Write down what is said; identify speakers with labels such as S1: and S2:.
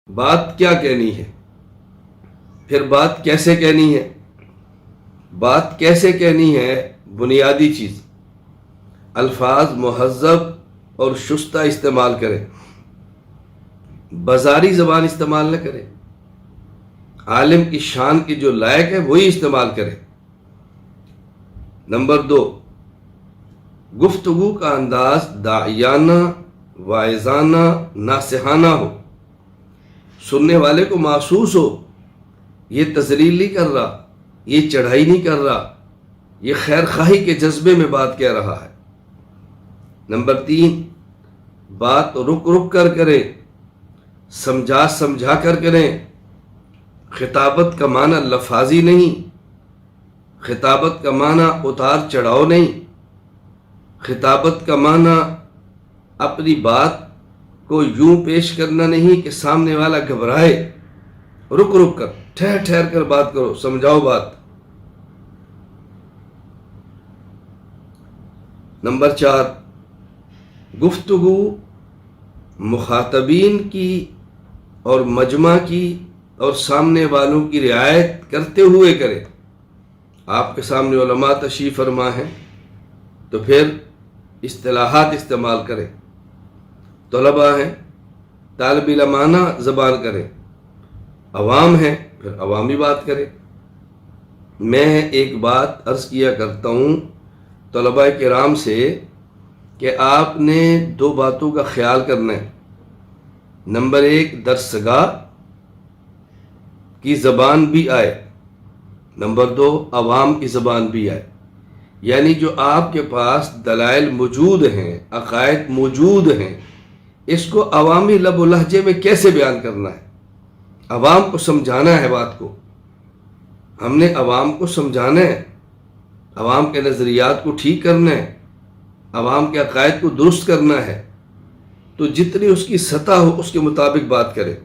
S1: بات کیا کہنی ہے، پھر بات کیسے کہنی ہے۔ بات کیسے کہنی ہے بنیادی چیز، الفاظ مہذب اور شستہ استعمال کرے، بازاری زبان استعمال نہ کرے، عالم کی شان کی جو لائق ہے وہی استعمال کرے۔ نمبر 2، گفتگو کا انداز داعیانہ، واعظانہ، ناصحانہ ہو، سننے والے کو محسوس ہو یہ تذلیل نہیں کر رہا، یہ چڑھائی نہیں کر رہا، یہ خیر خواہی کے جذبے میں بات کہہ رہا ہے۔ نمبر 3، بات رک رک کر کریں، سمجھا سمجھا کر کریں۔ خطابت کا معنی لفاظی نہیں، خطابت کا معنی اتار چڑھاؤ نہیں، خطابت کا معنی اپنی بات کو یوں پیش کرنا نہیں کہ سامنے والا گھبرائے۔ رک رک کر، ٹھہر ٹھہر کر بات کرو، سمجھاؤ بات۔ نمبر 4، گفتگو مخاطبین کی اور مجمع کی اور سامنے والوں کی رعایت کرتے ہوئے کرے۔ آپ کے سامنے علماء تشریف فرما ہیں تو پھر اصطلاحات استعمال کریں، طلباء ہیں طالب علمانہ زبان کریں، عوام ہیں پھر عوامی بات کریں۔ میں ایک بات عرض کیا کرتا ہوں طلباء کرام سے کہ آپ نے 2 باتوں کا خیال کرنا ہے۔ نمبر 1، درسگاہ کی زبان بھی آئے، نمبر 2، عوام کی زبان بھی آئے، یعنی جو آپ کے پاس دلائل موجود ہیں، عقائد موجود ہیں، اس کو عوامی لب و لہجے میں کیسے بیان کرنا ہے، عوام کو سمجھانا ہے۔ بات کو ہم نے عوام کو سمجھانا ہے، عوام کے نظریات کو ٹھیک کرنا ہے، عوام کے عقائد کو درست کرنا ہے، تو جتنی اس کی سطح ہو اس کے مطابق بات کریں۔